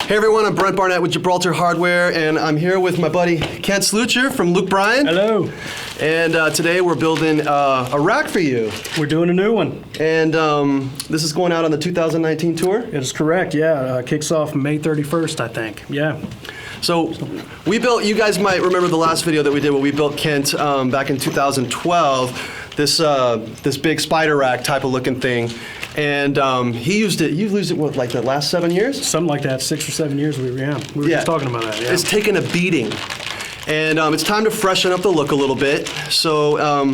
Hey everyone, I'm Brent with Gibraltar Hardware, and I'm here with my buddy Kent Slucher from Luke Bryan. Hello. And today we're building a rack for you. We're doing a new one. And this is going out on the 2019 tour? It is correct, yeah. Kicks off May 31st, I think. Yeah. So we built, you guys might remember the last video that we did where we built Kent back in 2012, this big spider rack type of looking thing. And he used it, you've used it, what, like the last 7 years? Something like that, 6 or 7 years we were just talking about that, yeah. It's taken a beating. And it's time to freshen up the look a little bit. So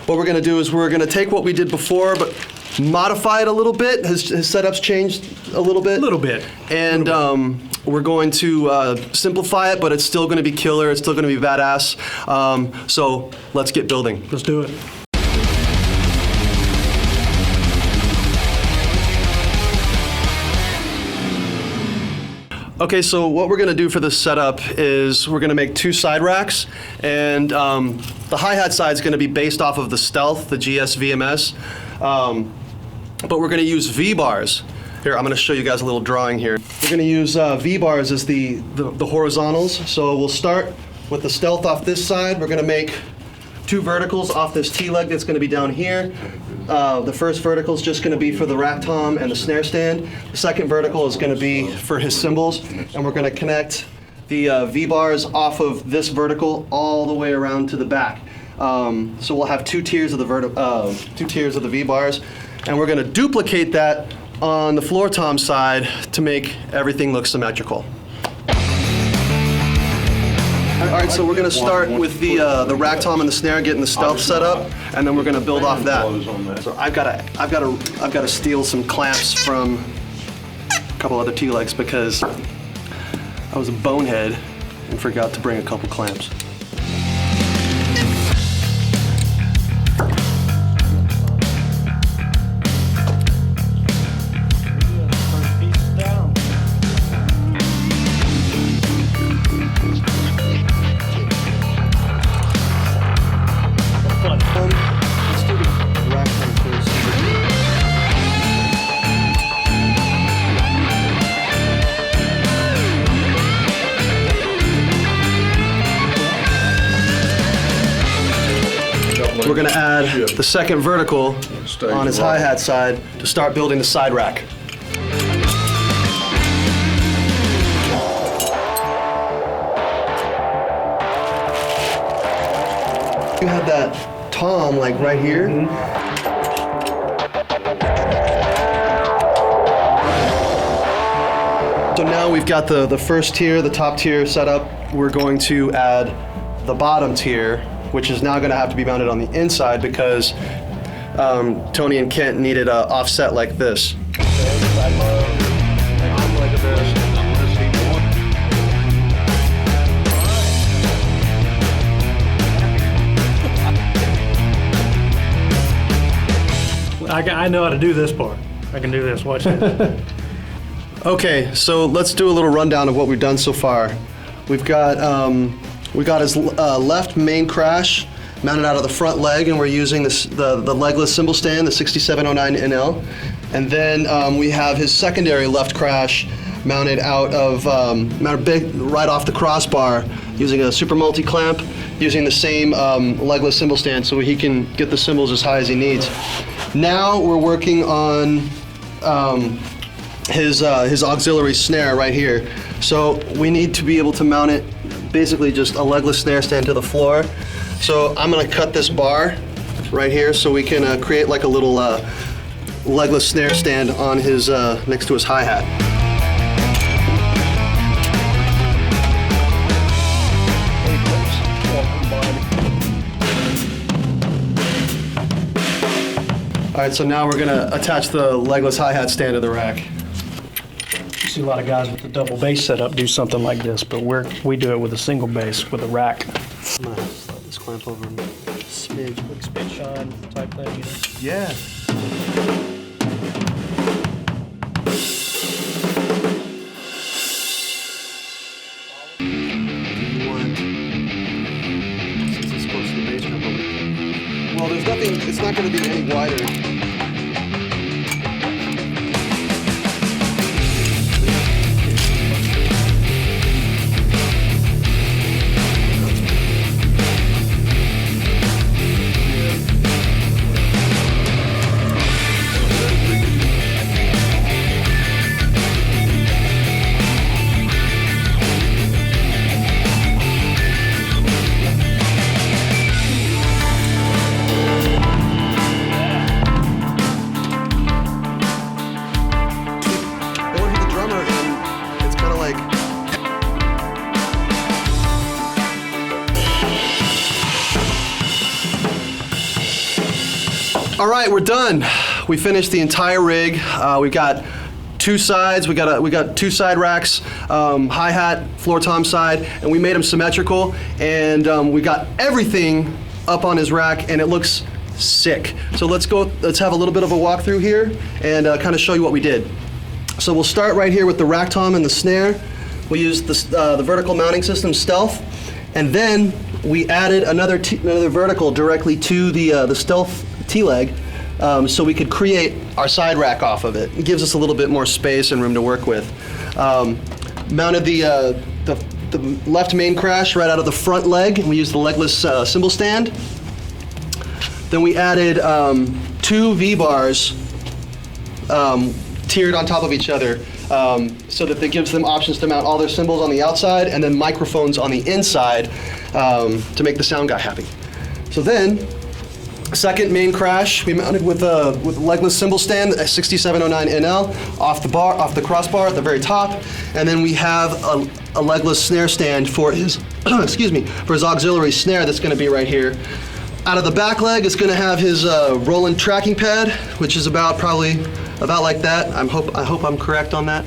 what we're gonna do is we're gonna take what we did before, but modify it a little bit. His setup's changed a little bit. A little bit. And we're going to simplify it, but it's still gonna be killer, it's still gonna be badass. So let's get building. Let's do it. Okay, so what we're gonna do for this setup is we're gonna make 2 side racks, and the hi-hat side is gonna be based off of the Stealth, the gsvms, but we're gonna use V-bars. Here, I'm gonna show you guys a little drawing here. We're gonna use V-bars as the horizontals, so we'll start with the Stealth off this side. We're gonna make 2 verticals off this T-leg that's gonna be down here. The first vertical is just going to be for the rack tom and the snare stand. The second vertical is going to be for his cymbals, and we're going to connect the V-bars off of this vertical all the way around to the back. So we'll have 2 tiers of the V-bars, and we're going to duplicate that on the floor tom side to make everything look symmetrical. All right, so we're going to start with the rack tom and the snare, getting the Stealth set up, and then we're going to build off that. So I've got to steal some clamps from a couple other T-legs because I was a bonehead and forgot to bring a couple clamps. We're going to add the second vertical on his hi-hat side to start building the side rack. You have that tom like right here. So now we've got the first tier, the top tier set up. We're going to add the bottom tier, which is now going to have to be mounted on the inside because Tony and Kent needed an offset like this. I know how to do this part. I can do this, watch it. Okay, so let's do a little rundown of what we've done so far. We've got his left main crash mounted out of the front leg, and we're using the legless cymbal stand, the 6709 NL. And then we have his secondary left crash mounted out of right off the crossbar using a super multi clamp, using the same legless cymbal stand so he can get the cymbals as high as he needs. Now we're working on his auxiliary snare right here. So we need to be able to mount it basically just a legless snare stand to the floor. So I'm going to cut this bar right here so we can create like a little legless snare stand on his next to his hi-hat. All right, so now we're going to attach the legless hi-hat stand to the rack. You see a lot of guys with the double bass setup do something like this, but we do it with a single bass with a rack. I'm gonna slide this clamp over a smidge. Like spit shine type thing, you know? Yeah. Since it's close to the bass drum, well, there's nothing, it's not going to be any wider. All right, we're done. We finished the entire rig. We've got two sides. We got two side racks, hi-hat, floor tom side, and we made them symmetrical. And we got everything up on his rack, and it looks sick. So let's have a little bit of a walkthrough here and kind of show you what we did. So we'll start right here with the rack tom and the snare. We used the vertical mounting system Stealth, and then we added another vertical directly to the Stealth T-leg, so we could create our side rack off of it. It gives us a little bit more space and room to work with. Mounted the left main crash right out of the front leg, and we used the legless cymbal stand. Then we added two V-bars tiered on top of each other, so that it gives them options to mount all their cymbals on the outside and then microphones on the inside to make the sound guy happy. So then, second main crash, we mounted with a legless cymbal stand, a 6709 NL, off the crossbar at the very top, and then we have a legless snare stand for his, excuse me, for his auxiliary snare that's going to be right here. Out of the back leg, it's going to have his Roland tracking pad, which is probably about like that. I hope I'm correct on that.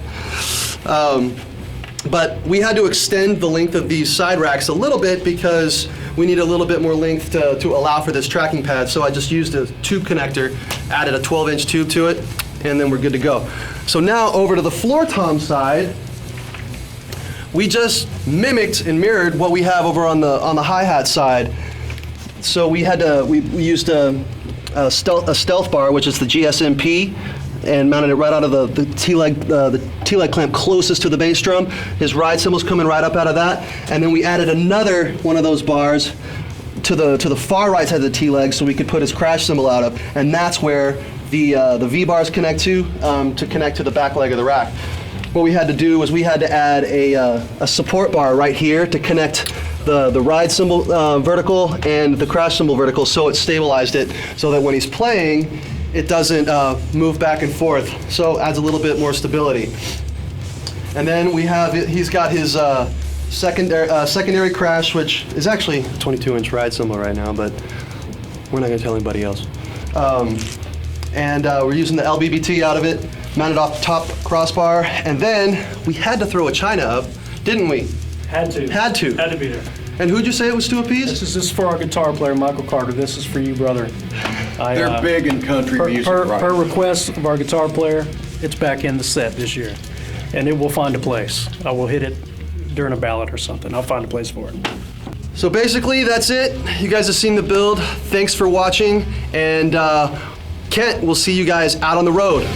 But we had to extend the length of these side racks a little bit because we need a little bit more length to allow for this tracking pad. So I just used a tube connector, added a 12-inch tube to it, and then we're good to go. So now over to the floor tom side, we just mimicked and mirrored what we have over on the hi-hat side. So we used a stealth bar, which is the GSM-P, and mounted it right out of the T-leg clamp closest to the bass drum. His ride cymbal's coming right up out of that, and then we added another one of those bars to the far right side of the T-leg, so we could put his crash cymbal out of, and that's where the V-bars connect to connect to the back leg of the rack. What we had to do was we had to add a support bar right here to connect the ride cymbal vertical and the crash cymbal vertical, so it stabilized it so that when he's playing, it doesn't move back and forth, so it adds a little bit more stability. And then he's got his secondary crash, which is actually a 22-inch ride cymbal right now, but we're not going to tell anybody else. We're using the LBBT out of it, mounted off the top crossbar, and then we had to throw a China up, didn't we? Had to. Had to. Had to be there. And who'd you say it was to appease? This is for our guitar player, Michael Carter. This is for you, brother. They're big in country music, right? Per request of our guitar player, it's back in the set this year. And it will find a place. I will hit it during a ballad or something. I'll find a place for it. So basically, that's it. You guys have seen the build. Thanks for watching. And Kent, we'll see you guys out on the road.